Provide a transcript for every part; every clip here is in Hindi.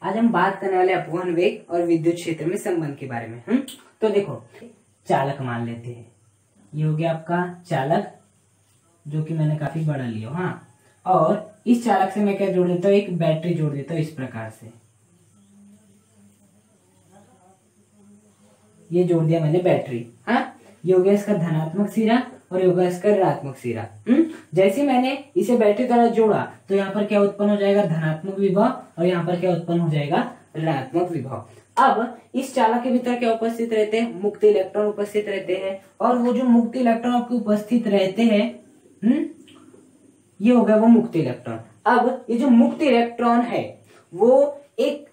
आज हम बात करने वाले अपवहन वेग और विद्युत क्षेत्र में संबंध के बारे में। तो देखो, चालक मान लेते हैं, ये हो गया आपका चालक, जो कि मैंने काफी बड़ा लिया। हाँ, और इस चालक से मैं क्या जोड़ देता हूँ, एक बैटरी जोड़ देता हूँ इस प्रकार से। ये जोड़ दिया मैंने बैटरी। हाँ, ये हो गया इसका धनात्मक सिरा और ये होगा इसका ऋणात्मक सिरा। जैसे मैंने इसे बैटरी द्वारा जोड़ा तो यहाँ पर क्या उत्पन्न हो जाएगा, धनात्मक विभव, और यहाँ पर क्या उत्पन्न हो जाएगा, ऋणात्मक विभव। अब इस चालक के भीतर क्या उपस्थित रहते हैं, मुक्त इलेक्ट्रॉन उपस्थित रहते हैं, और वो जो मुक्त इलेक्ट्रॉन आपके उपस्थित रहते हैं, ये हो गया वो मुक्त इलेक्ट्रॉन। अब ये जो मुक्त इलेक्ट्रॉन है वो एक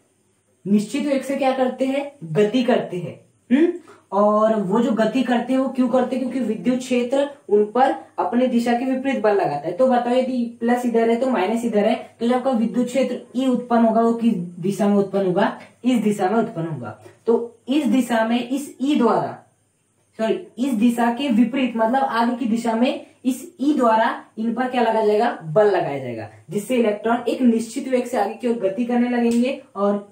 निश्चित वेग से क्या करते हैं, गति करते हैं। और वो जो गति करते हैं वो क्यों करते हैं, क्योंकि विद्युत क्षेत्र उन पर अपनी दिशा के विपरीत बल लगाता है। तो बताओ, यदि प्लस इधर है तो माइनस इधर है, तो जब आपका विद्युत क्षेत्र ई उत्पन्न होगा वो किस दिशा में उत्पन्न होगा, इस दिशा में उत्पन्न होगा। तो इस दिशा में इस ई द्वारा, सॉरी, इस दिशा के विपरीत मतलब आगे की दिशा में इस ई द्वारा इन पर क्या लगाया जाएगा, बल लगाया जाएगा, जिससे इलेक्ट्रॉन एक निश्चित वेग से आगे की ओर गति करने लगेंगे। और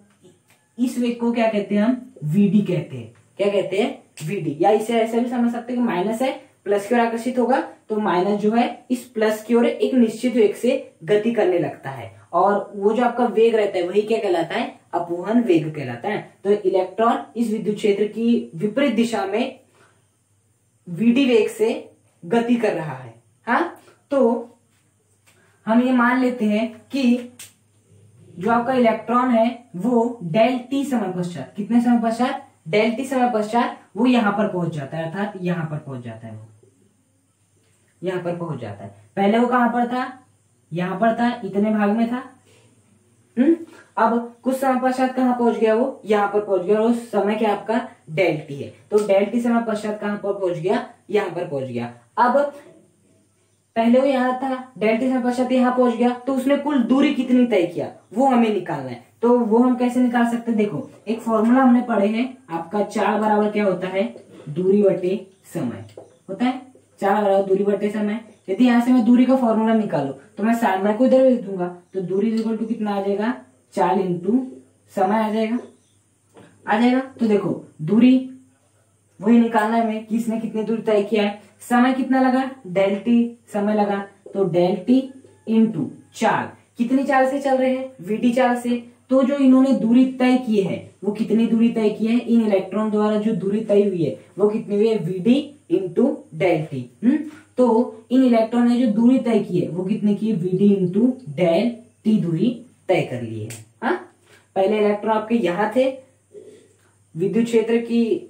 इस वेग को क्या कहते हैं, हम वीडी कहते हैं। क्या कहते हैं, वीडी। या इसे ऐसे भी समझ सकते हैं कि माइनस है, प्लस की ओर आकर्षित होगा, तो माइनस जो है इस प्लस की ओर एक निश्चित वेग से गति करने लगता है, और वो जो आपका वेग रहता है वही क्या कहलाता है, अपवहन वेग कहलाता है। तो इलेक्ट्रॉन इस विद्युत क्षेत्र की विपरीत दिशा में वीडी वेग से गति कर रहा है। हाँ, तो हम ये मान लेते हैं कि जो आपका इलेक्ट्रॉन है वो डेल टी समय पश्चात, कितने समय पश्चात, डेल टी समय पश्चात वो यहां पर पहुंच जाता है, अर्थात यहां पर पहुंच जाता है, वो यहां पर पहुंच जाता है। पहले वो कहां पर था, यहां पर था, इतने भाग में था। अब कुछ समय पश्चात कहां पहुंच गया, वो यहां पर पहुंच गया, और उस समय क्या आपका डेल टी है। तो डेल टी समय पश्चात कहां पर पहुंच गया, यहां पर पहुंच गया। अब पहले वो यहां था, डेल टी समय पश्चात यहां पहुंच गया, तो उसने कुल दूरी कितनी तय किया वो हमें निकालना है। तो वो हम कैसे निकाल सकते हैं, देखो, एक फॉर्मूला हमने पढ़े हैं, आपका चाल बराबर क्या होता है, दूरी बटे समय होता है। चाल बराबर दूरी बटे समय। यदि यहां से मैं दूरी का फॉर्मूला निकालू तो मैं सामने को इधर भेज दूंगा, तो दूरी इक्वल टू कितना आ जाएगा, चाल इंटू समय आ जाएगा। तो देखो, दूरी वही निकालना है हमें, किसने कितनी दूरी तय किया है, समय कितना लगा, डेल टी समय लगा, तो डेल टी इंटू चाल, कितनी चाल से चल रहे हैं, वीडी चाल से। तो जो इन्होंने दूरी तय की है वो कितनी दूरी तय की है, इन इलेक्ट्रॉन द्वारा जो दूरी तय हुई है वो कितनी हुई है, वीडी इंटू डेल टी। तो इन इलेक्ट्रॉन ने जो दूरी तय की है वो कितनी की है, वीडी इंटू डेल टी दूरी तय कर ली है। हाँ, पहले इलेक्ट्रॉन आपके यहां थे, विद्युत क्षेत्र की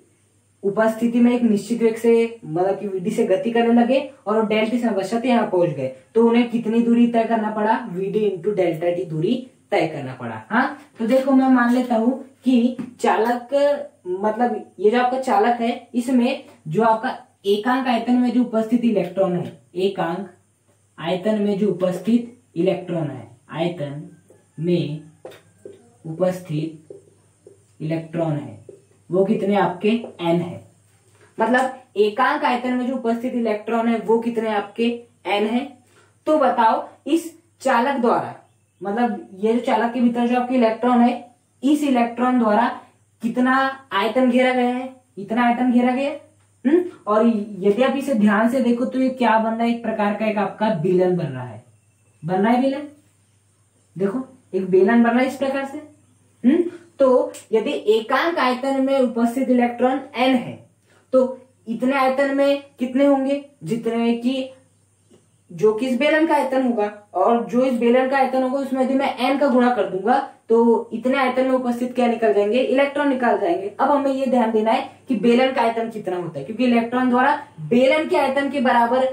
उपस्थिति में एक निश्चित वेग से मतलब कि वीडी से गति करने लगे, और डेल टी समय पश्चात यहाँ पहुंच गए, तो उन्हें कितनी दूरी तय करना पड़ा, वीडी इंटू डेल्टा टी दूरी तय करना पड़ा। हाँ, तो देखो, मैं मान लेता हूं कि चालक मतलब ये जो आपका चालक है इसमें जो आपका एकांक आयतन में जो उपस्थित इलेक्ट्रॉन है, एकांक आयतन में जो उपस्थित इलेक्ट्रॉन है, आयतन में उपस्थित इलेक्ट्रॉन है वो कितने आपके n है। मतलब एकांक आयतन में जो उपस्थित इलेक्ट्रॉन है वो कितने आपके n है। तो बताओ, इस चालक द्वारा, मतलब ये जो चालक के भीतर जो आपके इलेक्ट्रॉन है, इस इलेक्ट्रॉन द्वारा कितना आयतन घेरा गया है, इतना आयतन घेरा गया। और यदि आप इसे ध्यान से देखो तो ये क्या बन रहा है, एक प्रकार का एक आपका बेलन बन रहा है, बन रहा है बेलन। देखो, एक बेलन बन रहा है इस प्रकार से। तो यदि एकांक आयतन में उपस्थित इलेक्ट्रॉन n है तो इतने आयतन में कितने होंगे, जितने की जो कि इस बेलन का आयतन होगा, और जो इस बेलन का आयतन होगा उसमें यदि मैं n का गुणा कर दूंगा तो इतने आयतन में उपस्थित क्या निकल जाएंगे, इलेक्ट्रॉन निकल जाएंगे। अब हमें ये ध्यान देना है कि बेलन का आयतन कितना होता है, क्योंकि इलेक्ट्रॉन द्वारा बेलन के आयतन के बराबर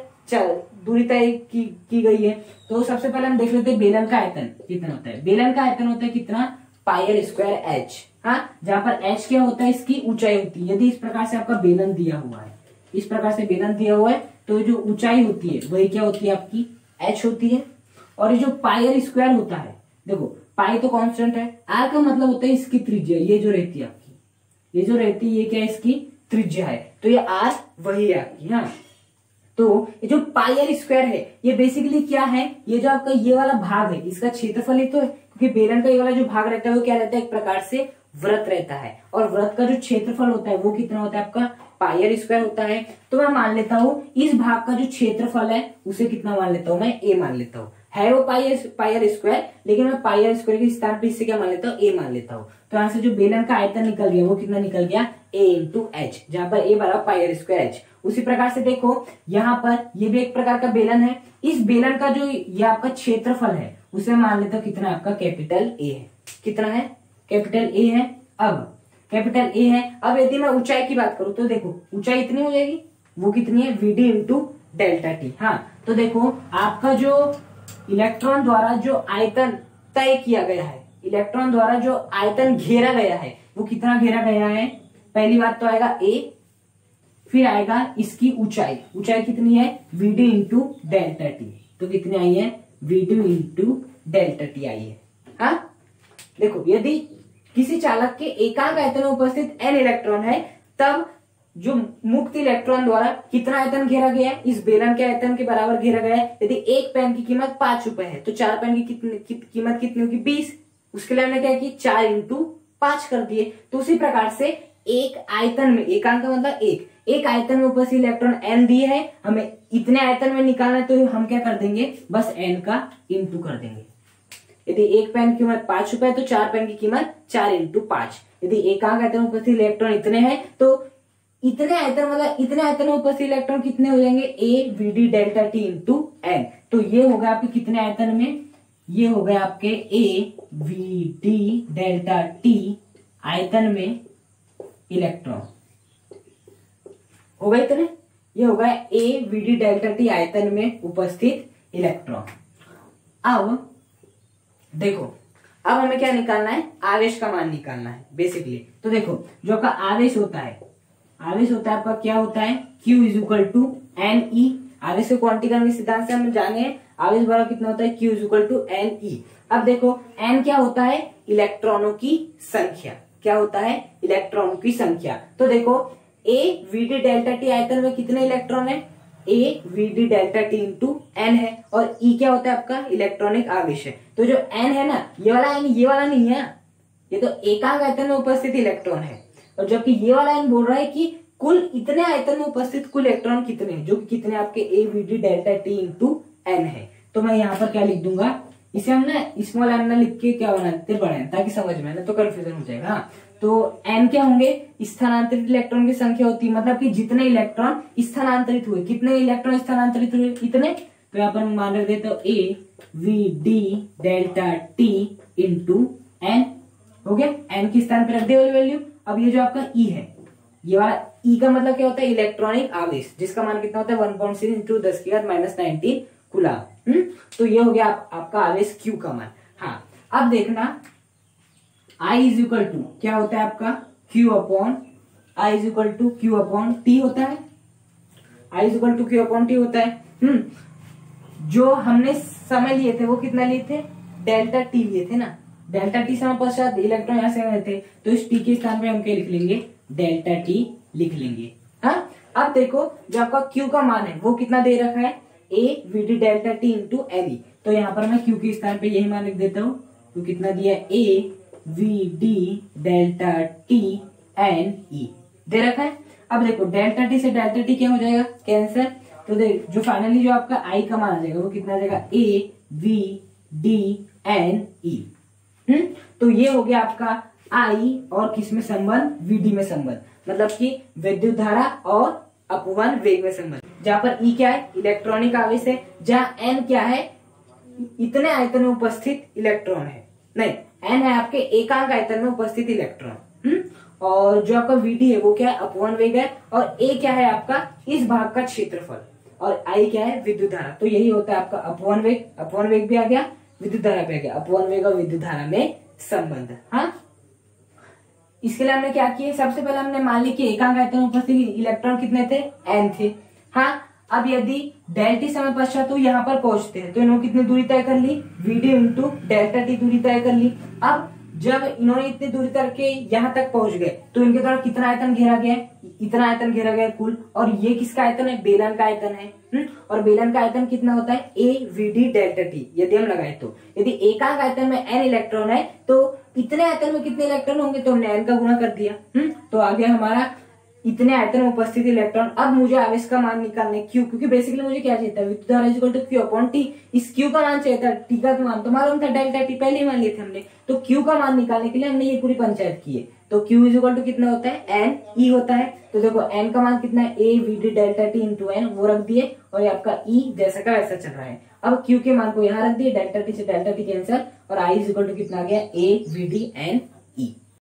दूरी तय की गई है। तो सबसे पहले हम देख लेते हैं बेलन का आयतन कितना होता है। बेलन का आयतन होता है कितना, पाई स्क्वायर एच। हाँ, जहां पर एच क्या होता है, इसकी ऊंचाई होती है। यदि इस प्रकार से आपका बेलन दिया हुआ है, इस प्रकार से बेलन दिया हुआ है, तो जो ऊंचाई होती है वही क्या होती है, आपकी एच होती है। और ये जो पाई स्क्वायर होता है, देखो पाई तो कांस्टेंट है, आर का मतलब होता है इसकी त्रिज्या, ये जो रहती है आपकी, ये जो रहती है ये क्या है, इसकी त्रिज्या है, तो ये आर वही है आपकी। हाँ, तो ये जो पाई आर स्क्वायर है ये बेसिकली क्या है, ये जो आपका ये वाला भाग है इसका क्षेत्रफल ही तो है, क्योंकि बेलन का ये वाला जो भाग रहता है वो क्या रहता है, एक प्रकार से वृत्त रहता है, और वृत्त का जो क्षेत्रफल होता है वो कितना होता है आपका पाई स्क्वायर होता है। तो मैं मान लेता हूँ इस भाग का जो क्षेत्रफल है उसे कितना मान लेता हूँ, मैं ए मान लेता हूँ। है वो पाई स्क्वायर, लेकिन मैं पाई स्क्वायर के स्थान पे इससे क्या मान लेता हूँ, ए मान लेता हूँ। तो यहाँ से जो बेलन का आयतन निकल गया वो कितना निकल गया, ए इंटू एच, जहां पर ए बराबर पाई स्क्वायर एच। उसी प्रकार से देखो यहाँ पर ये भी एक प्रकार का बेलन है, इस बेलन का जो ये आपका क्षेत्रफल है उसे मान लेता हूँ कितना आपका कैपिटल ए है। कितना है, कैपिटल ए है। अब कैपिटल ए है, अब यदि मैं ऊंचाई की बात करूं तो देखो ऊंचाई इतनी हो जाएगी, वो कितनी है, v d into delta t. हाँ तो देखो आपका जो इलेक्ट्रॉन द्वारा जो आयतन तय किया गया है, इलेक्ट्रॉन द्वारा जो आयतन घेरा गया है वो कितना घेरा गया है, पहली बात तो आएगा ए, फिर आएगा इसकी ऊंचाई, ऊंचाई कितनी है, v d into delta t. तो कितनी आई है, v d into delta t आई है। हाँ देखो यदि किसी चालक के एकांक आयतन में उपस्थित n इलेक्ट्रॉन है, तब जो मुक्त इलेक्ट्रॉन द्वारा कितना आयतन घेरा गया है, इस बेलन के आयतन के बराबर घेरा गया है। यदि एक पेन की कीमत 5 रुपए है तो 4 पेन की कीमत कितनी होगी, 20। उसके लिए हमने क्या किया, 4 इंटू 5 कर दिए। तो उसी प्रकार से एक आयतन में, एकांक का मतलब एक आयतन में उपस्थित इलेक्ट्रॉन n दिए है, हमें इतने आयतन में निकालना है, तो हम क्या कर देंगे, बस n का इंटू कर देंगे। यदि एक पेन की कीमत 5 रुपए है तो 4 पेन की कीमत 4 इंटू 5। यदि एकांक आयतन में उपस्थित इलेक्ट्रॉन इतने हैं तो इतने आयतन मतलब इतने आयतन में उपस्थित इलेक्ट्रॉन कितने हो जाएंगे, a we D delta t into n. तो ये हो गया आपके कितने आयतन में, ये हो गया आपके a we D delta t आयतन में इलेक्ट्रॉन हो गए इतने, ये हो गया A V D delta t आयतन में उपस्थित इलेक्ट्रॉन। अब देखो अब हमें क्या निकालना है, आवेश का मान निकालना है बेसिकली। तो देखो जो आपका आवेश होता है, आवेश होता है आपका क्या होता है, Q is equal to n e. आवेश के क्वांटिकल के सिद्धांत से हम जाने आवेश बराबर कितना होता है, Q is equal to n e. अब देखो n क्या होता है, इलेक्ट्रॉनों की संख्या। क्या होता है, इलेक्ट्रॉनों की संख्या। तो देखो a v D delta t आयतन में कितने इलेक्ट्रॉन है, a v D delta t into n है, और E क्या होता है आपका इलेक्ट्रॉनिक आवेश है। तो जो n है ना, ये वाला n ये वाला नहीं है, ये तो एकांक आयतन में उपस्थित इलेक्ट्रॉन है, और जबकि ये वाला n बोल रहा है कि कुल इतने आयतन में उपस्थित कुल इलेक्ट्रॉन कितने हैं, जो कि कितने आपके a we D delta t into n है। तो मैं यहाँ पर क्या लिख दूंगा, इसे हम ना स्मॉल एन में लिख के क्या बनाते बड़े ताकि समझ में ना, तो कंफ्यूजन हो जाएगा। तो n क्या होंगे, स्थानांतरित इलेक्ट्रॉन की संख्या होती है, मतलब कि जितने इलेक्ट्रॉन स्थानांतरित हुए, कितने इलेक्ट्रॉन स्थानांतरित हुए इतने। तो यहाँ पर मान रख देता हूँ a we D delta t into n, हो गया, एन के स्थान पर रख दे वाली वैल्यू। अब ये जो आपका ई है, ये वाला ई का मतलब क्या होता है, इलेक्ट्रॉनिक आवेश, जिसका मान कितना होता है 1.6 इंटू 10⁻⁻⁹ कूलम। तो ये हो गया आपका आवेश क्यू का मान। हाँ अब देखना I इज इक्वल टू क्या होता है आपका, Q upon I is equal to Q upon T होता है, I is equal to Q upon T होता है। जो हमने समय लिए थे वो कितना लिए थे, डेल्टा टी लिए थे ना, डेल्टा टी समय पश्चात इलेक्ट्रॉन यहाँ से गए थे, तो इस टी के स्थान पे हम क्या लिख लेंगे, डेल्टा टी लिख लेंगे। हाँ अब देखो जो आपका Q का मान है वो कितना दे रखा है, a we D delta t into n e. तो यहाँ पर मैं Q के स्थान पे यही मान लिख देता हूँ, तो कितना दिया, A we D delta T N E दे रखा है। अब देखो डेल्टा टी से डेल्टा टी क्या हो जाएगा, कैंसर। तो देख जो फाइनली जो आपका आई का मान आ जाएगा वो कितना आ जाएगा, a we d n e. तो ये हो गया आपका आई और किस में संबंध, वीडी में संबंध, मतलब कि विद्युत धारा और अपवहन वेग में संबंध। जहां पर ई क्या है, इलेक्ट्रॉनिक आवेश है, जहां एन क्या है, इतने आयतन में उपस्थित इलेक्ट्रॉन है, नहीं एन है आपके एकांक आयतन में उपस्थित इलेक्ट्रॉन। और जो आपका वीडी है वो क्या है, अपवहन वेग है, और ए क्या है आपका इस भाग का क्षेत्रफल, और आई क्या है विद्युत धारा। तो यही होता है आपका अपवहन वेग, अपवहन वेग भी आ गया, विद्युत धारा भी आ गया, अपवहन वेग और विद्युत धारा में संबंध। हाँ इसके लिए हमने क्या किया, सबसे पहले हमने मान ली कि एकांक आयतन में उपस्थित इलेक्ट्रॉन कितने थे, एन थे। हाँ अब यदि डेल्टा समय पश्चात तो यहाँ पर पहुंचते हैं, तो इन्होंने कितनी दूरी तय कर ली, वीडी इंटू डेल्टा टी दूरी तय कर ली। अब जब इन्होंने इतनी दूरी करके यहाँ तक पहुंच गए तो इनके द्वारा कितना आयतन घेरा गया, इतना आयतन घेरा गया कुल। और ये किसका आयतन है, बेलन का आयतन है। और बेलन का आयतन कितना होता है, a vd डेल्टा t। यदि हम लगाए तो यदि एकांक आयतन में n इलेक्ट्रॉन है तो इतने आयतन में कितने इलेक्ट्रॉन होंगे, तो हमने n का गुणा कर दिया। तो आ गया हमारा इतने आयतन में उपस्थित इलेक्ट्रॉन। अब मुझे आवेश का मान निकालना है Q, क्योंकि बेसिकली मुझे क्या चाहिए था, विद्युत धारा equal to Q upon T। इस Q का मान चाहिए था, T का मान तो मालूम था डेल्टा T, पहले ही मान लिए थे हमने। तो Q का मान निकालने के लिए हमने ये पूरी पंचायत की है। तो Q इक्वल टू कितना होता है, n E होता है। तो देखो n का मान कितना है, a vd delta t into n, वो रख दिए। और ये आपका E जैसा का वैसा चल रहा है। अब Q के मान को यहाँ रख दिए, डेल्टा t से डेल्टा t कैंसिल, और I इक्वल टू कितना आ गया, a vd n E।